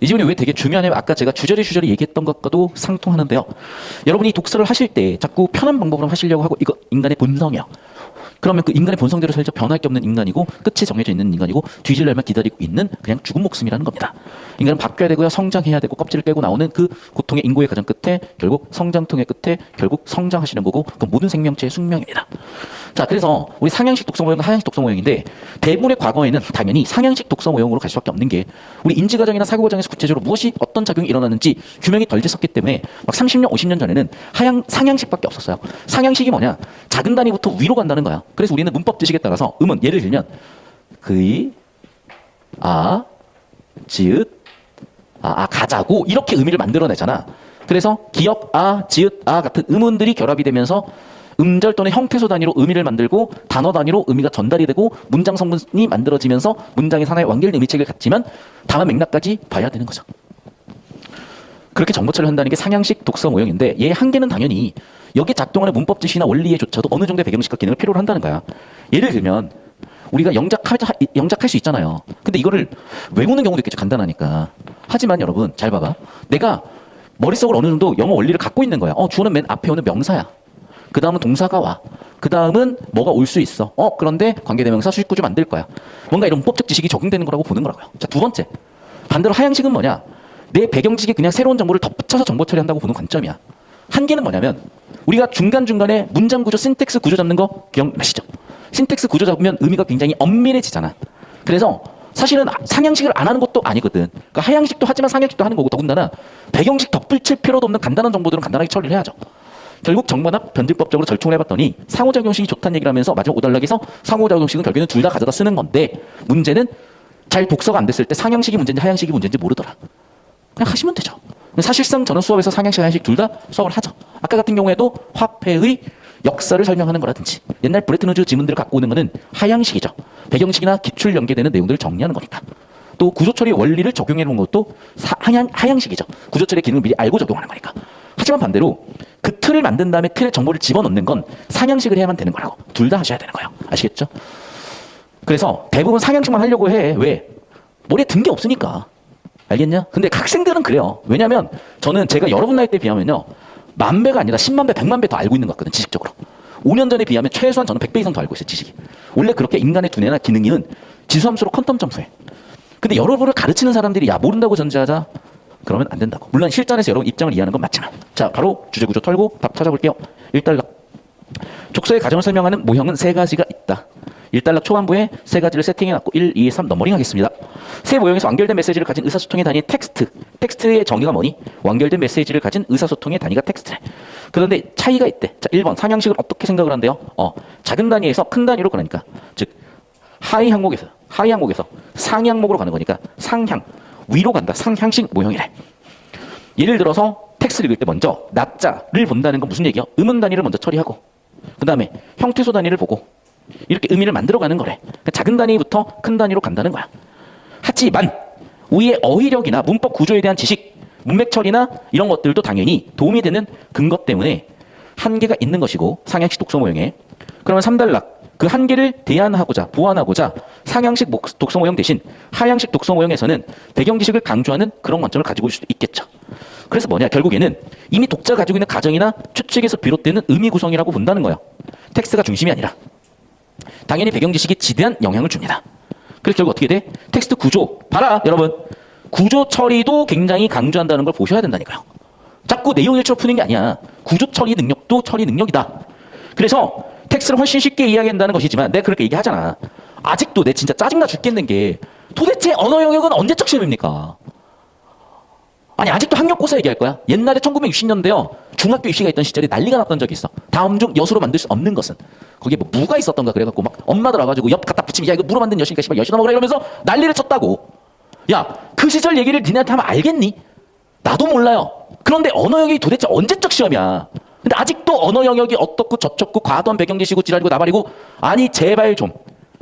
이 지문이 왜 되게 중요하냐면 아까 제가 주저리 얘기했던 것과도 상통하는데요. 여러분이 독서를 하실 때 자꾸 편한 방법으로 하시려고 하고 이거 인간의 본성이야. 그러면 그 인간의 본성대로 살짝 변할 게 없는 인간이고 끝이 정해져 있는 인간이고 뒤질 날만 기다리고 있는 그냥 죽은 목숨이라는 겁니다. 인간은 바뀌어야 되고요. 성장해야 되고 껍질을 깨고 나오는 그 고통의 인고의 과정 끝에 결국 성장통의 끝에 결국 성장하시는 거고 그 모든 생명체의 숙명입니다. 자, 그래서 우리 상향식 독서 모형과 하향식 독서 모형인데 대부분의 과거에는 당연히 상향식 독서 모형으로 갈 수밖에 없는 게 우리 인지 과정이나 사고 과정에서 구체적으로 무엇이 어떤 작용이 일어나는지 규명이 덜 됐었기 때문에 막 30년, 50년 전에는 상향식밖에 없었어요. 상향식이 뭐냐? 작은 단위부터 위로 간다는 거야. 그래서 우리는 문법 지식에 따라서 음은 예를 들면 의, 아, 지읒, 가자고 이렇게 의미를 만들어내잖아. 그래서 기역, 지읒, 같은 음운들이 결합이 되면서 음절 또는 형태소 단위로 의미를 만들고 단어 단위로 의미가 전달이 되고 문장 성분이 만들어지면서 문장의 하나의 완결된 의미책을 갖지만 다음 맥락까지 봐야 되는 거죠. 그렇게 정보 처리를 한다는 게 상향식 독서 모형인데 얘의 한계는 당연히 여기 작동하는 문법 지시나 원리에조차도 어느 정도의 배경식과 기능을 필요로 한다는 거야. 예를 들면 우리가 영작할 수 있잖아요. 근데 이거를 외우는 경우도 있겠죠. 간단하니까. 하지만 여러분 잘 봐봐. 내가 머릿속으로 어느 정도 영어 원리를 갖고 있는 거야. 주어는 맨 앞에 오는 명사야. 그 다음은 동사가 와. 그 다음은 뭐가 올 수 있어. 그런데 관계대명사 수식구조 만들 거야. 뭔가 이런 문법적 지식이 적용되는 거라고 보는 거라고요. 자, 두 번째. 반대로 하향식은 뭐냐? 내 배경지식에 그냥 새로운 정보를 덧붙여서 정보 처리한다고 보는 관점이야. 한계는 뭐냐면 우리가 중간중간에 문장 구조, 신텍스 구조 잡는 거 기억나시죠? 신텍스 구조 잡으면 의미가 굉장히 엄밀해지잖아. 그래서 사실은 상향식을 안 하는 것도 아니거든. 그러니까 하향식도 하지만 상향식도 하는 거고 더군다나 배경식 덧붙일 필요도 없는 간단한 정보들은 간단하게 처리를 해야죠. 결국 정반합 변질법적으로 절충을 해봤더니 상호작용식이 좋다는 얘기를 하면서 마지막 오달락에서 상호작용식은 결국에는 둘 다 가져다 쓰는 건데 문제는 잘 독서가 안 됐을 때 상향식이 문제인지 하향식이 문제인지 모르더라. 그냥 하시면 되죠. 사실상 저는 수업에서 상향식, 하향식 둘 다 수업을 하죠. 아까 같은 경우에도 화폐의 역사를 설명하는 거라든지 옛날 브레튼 우즈 지문들을 갖고 오는 거는 하향식이죠. 배경식이나 기출 연계되는 내용들을 정리하는 거니까. 또 구조처리 원리를 적용해 놓은 것도 하향식이죠. 구조처리의 기능을 미리 알고 적용하는 거니까. 하지만 반대로 그 틀을 만든 다음에 틀에 정보를 집어넣는 건 상향식을 해야만 되는 거라고. 둘 다 하셔야 되는 거예요. 아시겠죠? 그래서 대부분 상향식만 하려고 해. 왜? 머리에 든 게 없으니까. 알겠냐? 근데 학생들은 그래요. 왜냐면 저는 제가 여러분 나이 때 비하면요. 10,000배가 아니라 100,000배, 1,000,000배 더 알고 있는 것 같거든. 지식적으로. 5년 전에 비하면 최소한 저는 100배 이상 더 알고 있어요. 지식이. 원래 그렇게 인간의 두뇌나 기능은 지수함수로 퀀텀 점프해. 근데 여러분을 가르치는 사람들이 야 모른다고 전제하자. 그러면 안 된다고. 물론 실전에서 여러분 입장을 이해하는 건 맞지만. 자, 바로 주제 구조 털고 답 찾아볼게요. 1단락. 족소의 가정을 설명하는 모형은 3가지가 있다. 1단락 초반부에 3가지를 세팅해놨고 1, 2, 3 넘버링 하겠습니다. 세 모형에서 완결된 메시지를 가진 의사소통의 단위 텍스트. 텍스트의 정의가 뭐니? 완결된 메시지를 가진 의사소통의 단위가 텍스트래. 그런데 차이가 있대. 자, 1번 상향식을 어떻게 생각을 한대요? 작은 단위에서 큰 단위로 그러니까 즉 하위 항목에서 상위 항목으로 가는 거니까 상향 위로 간다. 상향식 모형이래. 예를 들어서 텍스트를 읽을 때 먼저 낮자를 본다는 건 무슨 얘기야? 음운 단위를 먼저 처리하고 그 다음에 형태소 단위를 보고 이렇게 의미를 만들어가는 거래. 그러니까 작은 단위부터 큰 단위로 간다는 거야. 하지만 우리의 어휘력이나 문법 구조에 대한 지식, 문맥 처리나 이런 것들도 당연히 도움이 되는 근거 때문에 한계가 있는 것이고 상향식 독서 모형에 그러면 3단락 그 한계를 대안하고자 보완하고자 상향식 독서 모형 대신 하향식 독서 모형에서는 배경 지식을 강조하는 그런 관점을 가지고 올 수도 있겠죠. 그래서 뭐냐 결국에는 이미 독자가 가지고 있는 가정이나 추측에서 비롯되는 의미 구성이라고 본다는 거예요. 텍스트가 중심이 아니라 당연히 배경 지식이 지대한 영향을 줍니다. 그래서 결국 어떻게 돼? 텍스트 구조 봐라 여러분 구조 처리도 굉장히 강조한다는 걸 보셔야 된다니까요. 자꾸 내용 일처로 푸는 게 아니야. 구조 처리 능력도 처리 능력이다. 그래서 텍스트를 훨씬 쉽게 이해한다는 것이지만 내가 그렇게 얘기하잖아. 아직도 내 진짜 짜증나 죽겠는 게 도대체 언어 영역은 언제적 시험입니까? 아니 아직도 학력고사 얘기할 거야? 옛날에 1960년대요. 중학교 입시가 있던 시절에 난리가 났던 적이 있어. 다음 중 여수로 만들 수 없는 것은. 거기에 뭐 무가 있었던가 그래갖고 막 엄마들 와가지고 옆 갖다 붙이면 야 이거 무로 만든 여신이니까 씨발 여신아 먹으라 이러면서 난리를 쳤다고. 야 그 시절 얘기를 니네한테 하면 알겠니? 나도 몰라요. 그런데 언어 영역이 도대체 언제적 시험이야? 근데 아직도 언어 영역이 어떻고 저쩌고 과도한 배경지시고 지랄이고 나발이고 아니 제발 좀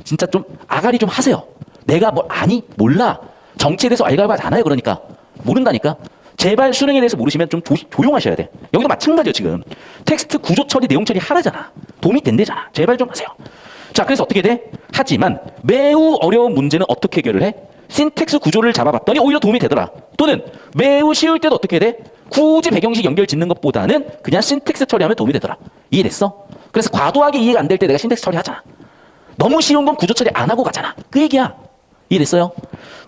진짜 좀 아가리 좀 하세요. 내가 뭘 아니? 몰라. 정치에 대해서 알갈바지 않아요. 그러니까 모른다니까. 제발 수능에 대해서 모르시면 좀 조용하셔야 돼. 여기도 마찬가지예요. 지금 텍스트 구조 처리 내용 처리 하나잖아. 도움이 된대잖아. 제발 좀 하세요. 자 그래서 어떻게 돼? 하지만 매우 어려운 문제는 어떻게 해결을 해? 신텍스 구조를 잡아봤더니 오히려 도움이 되더라. 또는 매우 쉬울 때도 어떻게 돼? 굳이 배경식 연결 짓는 것보다는 그냥 신텍스 처리하면 도움이 되더라. 이해됐어? 그래서 과도하게 이해가 안 될 때 내가 신텍스 처리하잖아. 너무 쉬운 건 구조 처리 안 하고 가잖아. 그 얘기야. 이해됐어요?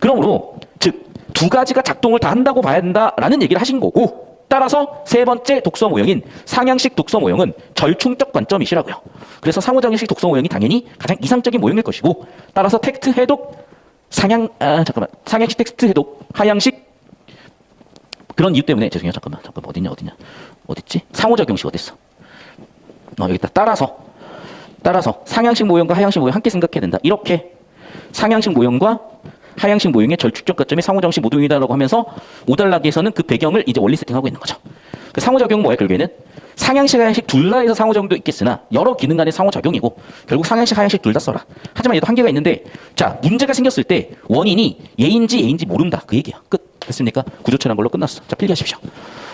그러므로 즉 두 가지가 작동을 다 한다고 봐야 된다라는 얘기를 하신 거고, 따라서 세 번째 독서 모형인 상향식 독서 모형은 절충적 관점이시라고요. 그래서 상호작용식 독서 모형이 당연히 가장 이상적인 모형일 것이고, 따라서 텍스트 해독 상향식 텍스트 해독 하향식 그런 이유 때문에 죄송해요. 잠깐만 어디냐 어딨지? 상호작용식 어딨어? 여기 있다. 따라서 상향식 모형과 하향식 모형 함께 생각해야 된다. 이렇게 상향식 모형과 하향식 모형의 절충적 관점이 상호작용식 모형이다라고 하면서 5단락에서는 그 배경을 이제 원리 세팅하고 있는 거죠. 그 상호작용은 뭐야? 결국에는 상향식, 하향식 둘 다에서 상호작용도 있겠으나 여러 기능 간의 상호작용이고 결국 상향식, 하향식 둘 다 써라. 하지만 얘도 한계가 있는데, 자, 문제가 생겼을 때 원인이 얘인지 모른다. 그 얘기야. 끝. 됐습니까? 구조처럼 걸로 끝났어. 자, 필기하십시오.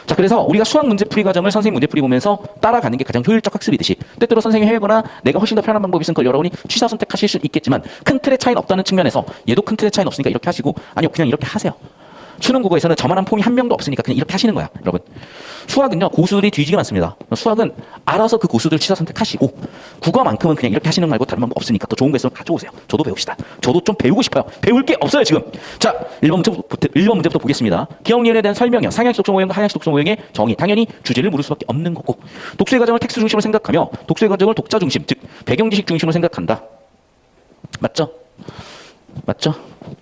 자, 그래서 우리가 수학 문제풀이 과정을 선생님 문제풀이 보면서 따라가는 게 가장 효율적 학습이듯이, 때때로 선생님이 해거나 내가 훨씬 더 편한 방법이 있으면 그걸 여러분이 취사 선택하실 수 있겠지만 큰 틀의 차이는 없다는 측면에서 얘도 큰 틀의 차이는 없으니까 이렇게 하시고, 아니요 그냥 이렇게 하세요. 수능 국어에서는 저만한 폼이 한 명도 없으니까 그냥 이렇게 하시는 거야, 여러분. 수학은요, 고수들이 뒤지게 많습니다. 수학은 알아서 그 고수들 취사 선택하시고, 국어만큼은 그냥 이렇게 하시는 거 말고 다른 방법 없으니까 더 좋은 거 있으면 가져오세요. 저도 배웁시다. 저도 좀 배우고 싶어요. 배울 게 없어요, 지금. 자, 1번 문제부터 보겠습니다. 기억리을에 대한 설명이요. 상향식 독서 모형과 하향식 독서 모형의 정의. 당연히 주제를 물을 수밖에 없는 거고, 독서의 과정을 텍스트 중심으로 생각하며 독서의 과정을 독자 중심, 즉 배경지식 중심으로 생각한다. 맞죠?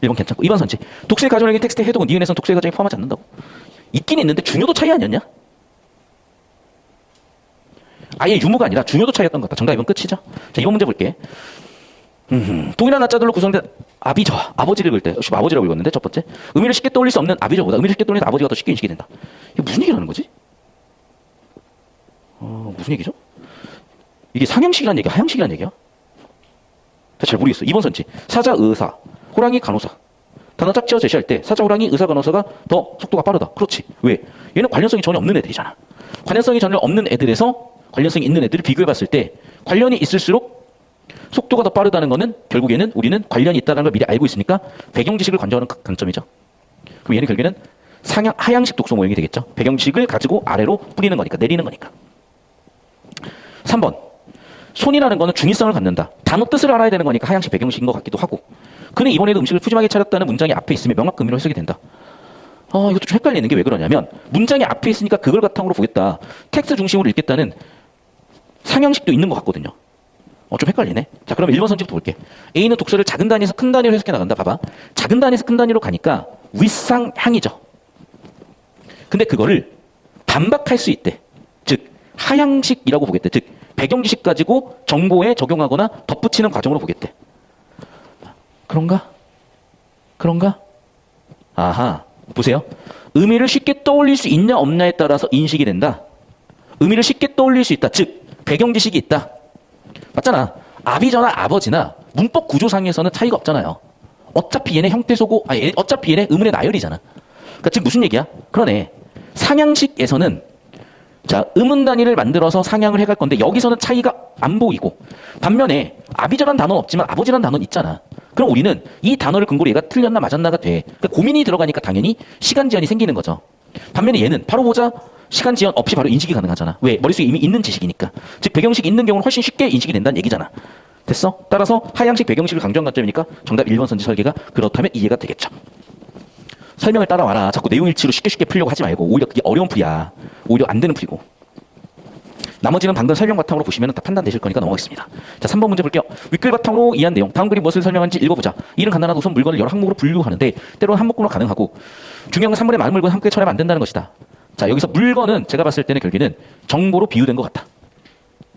1번 괜찮고. 2번 선지. 독서의 과정에게 텍스트 해독은 니은에서는 독서의 과정에 포함하지 않는다고. 있긴 있는데 중요도 차이 아니었냐? 아예 유무가 아니라 중요도 차이였던 것 같다. 정답 2번 끝이죠. 자, 2번 문제 볼게. 동일한 나자들로 구성된 아비저, 아버지를 읽을 때, 아버지라고 읽었는데 첫 번째. 의미를 쉽게 떠올릴 수 없는 아비저보다 의미를 쉽게 떠올리는 아버지가 더 쉽게 인식이 된다. 이게 무슨 얘기를 하는 거지? 무슨 얘기죠? 이게 상향식이란 얘기야? 하향식이란 얘기야? 잘 모르겠어. 2번 선지. 사자, 의사, 호랑이, 간호사. 단어 짝지어 제시할 때 사자, 호랑이, 의사, 간호사가 더 속도가 빠르다. 그렇지. 왜? 얘는 관련성이 전혀 없는 애들이잖아. 관련성이 전혀 없는 애들에서 관련성이 있는 애들을 비교해봤을 때 관련이 있을수록 속도가 더 빠르다는 거는 결국에는 우리는 관련이 있다는 걸 미리 알고 있으니까 배경지식을 관정하는 강점이죠. 그럼 얘는 결국에는 하향식 독서 모형이 되겠죠. 배경지식을 가지고 아래로 뿌리는 거니까, 내리는 거니까. 3번. 손이라는 거는 중의성을 갖는다. 단어 뜻을 알아야 되는 거니까 하향식 배경식인 것 같기도 하고. 그는 이번에도 음식을 푸짐하게 차렸다는 문장이 앞에 있으면 명확 의미로 해석이 된다. 이것도 좀 헷갈리는 게 왜 그러냐면, 문장이 앞에 있으니까 그걸 바탕으로 보겠다, 텍스트 중심으로 읽겠다는 상향식도 있는 것 같거든요. 좀 헷갈리네. 자, 그럼 1번 선지부터 볼게. A는 독서를 작은 단위에서 큰 단위로 해석해 나간다. 봐봐. 작은 단위에서 큰 단위로 가니까 윗상향이죠. 근데 그거를 반박할 수 있대. 즉 하향식이라고 보겠대. 즉 배경지식 가지고 정보에 적용하거나 덧붙이는 과정으로 보겠대. 그런가? 아하, 보세요. 의미를 쉽게 떠올릴 수 있냐 없냐에 따라서 인식이 된다. 의미를 쉽게 떠올릴 수 있다. 즉 배경지식이 있다. 맞잖아. 아비저나 아버지나 문법 구조상에서는 차이가 없잖아요. 어차피 얘네 형태소고, 어차피 얘네 의문의 나열이잖아. 그러니까 즉 무슨 얘기야? 그러네. 상향식에서는 자, 의문 단위를 만들어서 상향을 해갈 건데 여기서는 차이가 안 보이고, 반면에 아비저란 단어는 없지만 아버지란 단어는 있잖아. 그럼 우리는 이 단어를 근거로 얘가 틀렸나 맞았나가 돼. 그러니까 고민이 들어가니까 당연히 시간 지연이 생기는 거죠. 반면에 얘는 바로 보자, 시간 지연 없이 바로 인식이 가능하잖아. 왜? 머릿속에 이미 있는 지식이니까. 즉 배경식이 있는 경우는 훨씬 쉽게 인식이 된다는 얘기잖아. 됐어? 따라서 하향식 배경식을 강조한 관점이니까 정답 1번 선지 설계가 그렇다면 이해가 되겠죠. 설명을 따라와라. 자꾸 내용 일치로 쉽게 풀려고 하지 말고, 오히려 그게 어려운 풀이야. 오히려 안 되는 풀이고. 나머지는 방금 설명 바탕으로 보시면 다 판단되실 거니까 넘어가겠습니다. 자, 3번 문제 볼게요. 윗글 바탕으로 이해한 내용. 다음 글이 무엇을 설명하는지 읽어보자. 이는 간단하다. 우선 물건을 여러 항목으로 분류하는데 때로는 한 목록으로 가능하고, 중요한 건 3번의 많은 물건을 함께 처리하면 안 된다는 것이다. 자, 여기서 물건은 제가 봤을 때는 결국에는 정보로 비유된 것 같다.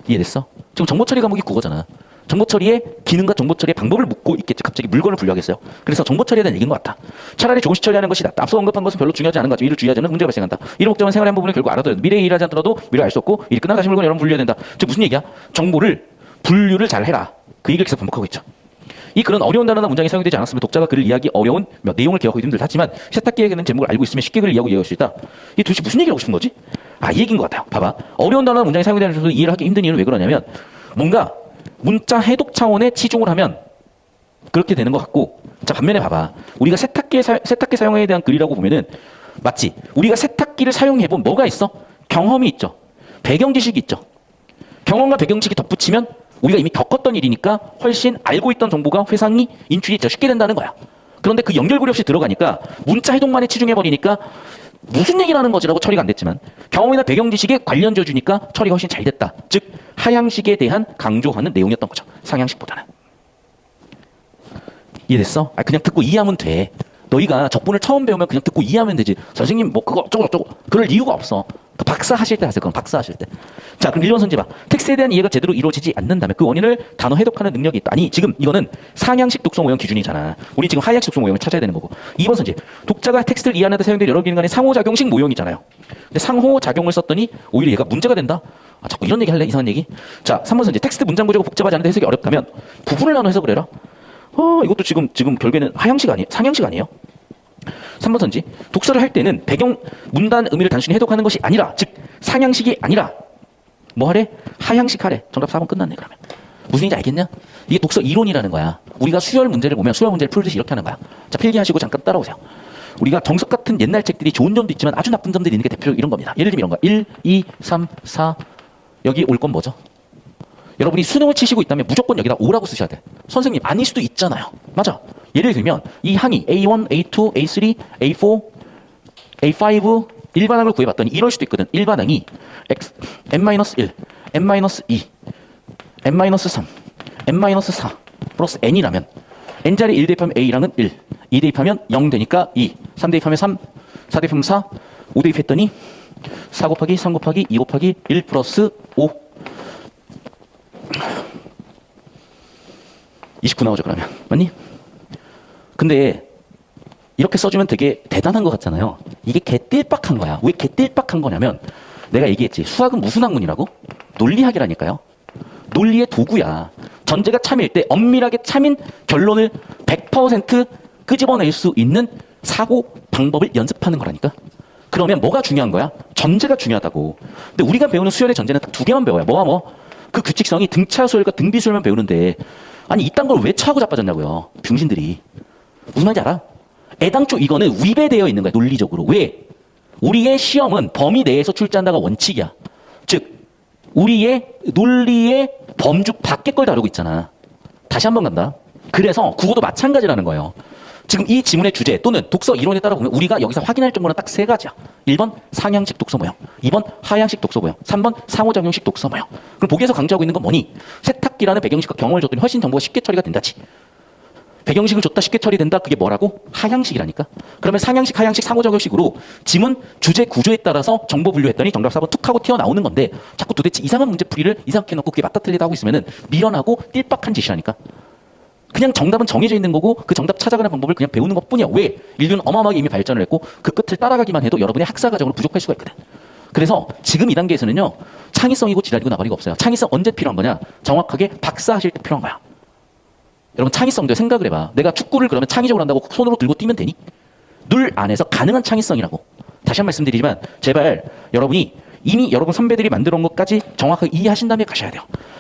이해됐어? 지금 정보 처리 과목이 국어잖아. 정보 처리의 기능과 정보 처리의 방법을 묻고 있겠지. 갑자기 물건을 분류하겠어요? 그래서 정보 처리에 대한 얘기인 것 같다. 차라리 조금씩 처리하는 것이 낫다. 앞서 언급한 것은 별로 중요하지 않은 것 같지만 이를 주의하지 않으면 문제가 발생한다. 이를 목적은 생활의 한 부분을 결국 알아둬야 된다. 미래에 일하지 않더라도 미래에 알 수 없고, 일이 끝나면 다시 물건을 여러 번 분류해야 된다. 즉 무슨 얘기야? 정보를 분류를 잘 해라. 그 얘기를 계속 반복하고 있죠. 이 글은 어려운 단어나 문장이 사용되지 않았으면 독자가 글을 이해하기 어려운 내용을 기억하기 힘들다. 하지만 세탁기에게는 제목을 알고 있으면 쉽게 글을 이해할 수 있다. 이 도대체 무슨 얘기를 하고 싶은 거지? 이 얘기인 것 같아요. 봐봐. 어려운 단어나 문장이 사용되지 않아서 이해를 하기 힘든 이유는 왜 그러냐면, 뭔가 문자 해독 차원의 치중을 하면 그렇게 되는 것 같고, 자, 반면에 봐봐. 우리가 세탁기 사용에 대한 글이라고 보면은, 맞지? 우리가 세탁기를 사용해본 뭐가 있어? 경험이 있죠. 배경 지식이 있죠. 경험과 배경 지식이 덧붙이면 우리가 이미 겪었던 일이니까 훨씬 알고 있던 정보가 회상이 인출이 더 쉽게 된다는 거야. 그런데 그 연결고리 없이 들어가니까 문자 해동만에 치중해버리니까 무슨 얘기를 하는 거지라고 처리가 안 됐지만 경험이나 배경 지식에 관련져 주니까 처리가 훨씬 잘 됐다. 즉 하향식에 대한 강조하는 내용이었던 거죠. 상향식보다는. 이해됐어? 아, 그냥 듣고 이해하면 돼. 너희가 적분을 처음 배우면 그냥 듣고 이해하면 되지. 선생님 뭐 그거 어쩌고 저쩌고 그럴 이유가 없어. 그 박사 하실 때 하세요. 그럼 박사 하실 때. 자, 그럼 1번 선지 봐. 텍스트에 대한 이해가 제대로 이루어지지 않는다면 그 원인을 단어 해독하는 능력이 있다. 아니, 지금 이거는 상향식 독성 오형 기준이잖아. 우리 지금 하향식 독성 오형을 찾아야 되는 거고. 2번 선지. 독자가 텍스트를 이해하는 데 사용될 여러 기능 간의 상호작용식 모형이잖아요. 근데 상호작용을 썼더니 오히려 얘가 문제가 된다. 아, 자꾸 이런 얘기 할래? 이상한 얘기? 자, 3번 선지. 텍스트 문장 구조가 복잡하지 않은데 해석이 어렵다면 부분을 나눠 해석을 해라. 이것도 지금 결국에는 하향식 아니에요? 상향식 아니에요? 3번 선지. 독서를 할 때는 배경 문단 의미를 단순히 해독하는 것이 아니라, 즉 상향식이 아니라 뭐 하래? 하향식 하래. 정답 4번 끝났네. 그러면 무슨 얘기인지 알겠냐? 이게 독서 이론이라는 거야. 우리가 수열 문제를 보면 수열 문제를 풀듯이 이렇게 하는 거야. 자, 필기하시고 잠깐 따라오세요. 우리가 정석 같은 옛날 책들이 좋은 점도 있지만 아주 나쁜 점들이 있는 게 대표적으로 이런 겁니다. 예를 들면 이런 거. 1, 2, 3, 4 여기 올 건 뭐죠? 여러분이 수능을 치시고 있다면 무조건 여기다 5라고 쓰셔야 돼. 선생님 아닐 수도 있잖아요. 맞아. 예를 들면 이 항이 A1, A2, A3, A4, A5 일반항을 구해봤더니 이럴 수도 있거든. 일반항이 X, N-1, N-2, N-3, N-4 플러스 N이라면 N자리 1 대입하면 A랑은 1, 2 대입하면 0 되니까 2, 3 대입하면 3, 4 대입하면 4, 5 대입했더니 4 곱하기 3 곱하기 2 곱하기 1 플러스 5 29 나오죠. 그러면 맞니? 근데 이렇게 써주면 되게 대단한 것 같잖아요. 이게 개띨빡한 거야. 왜 개띨빡한 거냐면 내가 얘기했지. 수학은 무슨 학문이라고? 논리학이라니까요. 논리의 도구야. 전제가 참일 때 엄밀하게 참인 결론을 100% 끄집어낼 수 있는 사고 방법을 연습하는 거라니까. 그러면 뭐가 중요한 거야? 전제가 중요하다고. 근데 우리가 배우는 수열의 전제는 딱 2개만 배워요. 뭐와 뭐? 그 규칙성이 등차 수열과 등비 수열만 배우는데 아니 이딴 걸 왜 차고 자빠졌냐고요. 병신들이. 무슨 말인지 알아? 애당초 이거는 위배되어 있는 거야. 논리적으로. 왜? 우리의 시험은 범위 내에서 출제한다가 원칙이야. 즉 우리의 논리의 범주 밖의 걸 다루고 있잖아. 다시 한 번 간다. 그래서 국어도 마찬가지라는 거예요. 지금 이 지문의 주제 또는 독서 이론에 따라 보면 우리가 여기서 확인할 정보는 딱 3가지야. 1번 상향식 독서 모형, 2번 하향식 독서 모형, 3번 상호작용식 독서 모형. 그럼 보기에서 강조하고 있는 건 뭐니? 세탁기라는 배경식과 경험을 줬더니 훨씬 정보가 쉽게 처리가 된다지. 배경식을 줬다 쉽게 처리된다. 그게 뭐라고? 하향식이라니까. 그러면 상향식, 하향식, 상호작용식으로 지문 주제 구조에 따라서 정보 분류했더니 정답 4번 툭 하고 튀어나오는 건데 자꾸 도대체 이상한 문제풀이를 이상하게 놓고 그게 맞다 틀리다 하고 있으면은 미련하고 띨빡한 짓이라니까. 그냥 정답은 정해져 있는 거고 그 정답 찾아가는 방법을 그냥 배우는 것뿐이야. 왜? 인류는 어마어마하게 이미 발전을 했고 그 끝을 따라가기만 해도 여러분의 학사 과정으로 부족할 수가 있거든. 그래서 지금 이 단계에서는요. 창의성이고 지랄이고 나발이고 없어요. 창의성 언제 필요한 거냐? 정확하게 박사하실 때 필요한 거야. 여러분 창의성도 생각을 해봐. 내가 축구를 그러면 창의적으로 한다고 손으로 들고 뛰면 되니? 늘 안에서 가능한 창의성이라고. 다시 한 번 말씀드리지만 제발 여러분이 이미 여러분 선배들이 만들어 온 것까지 정확하게 이해하신 다음에 가셔야 돼요.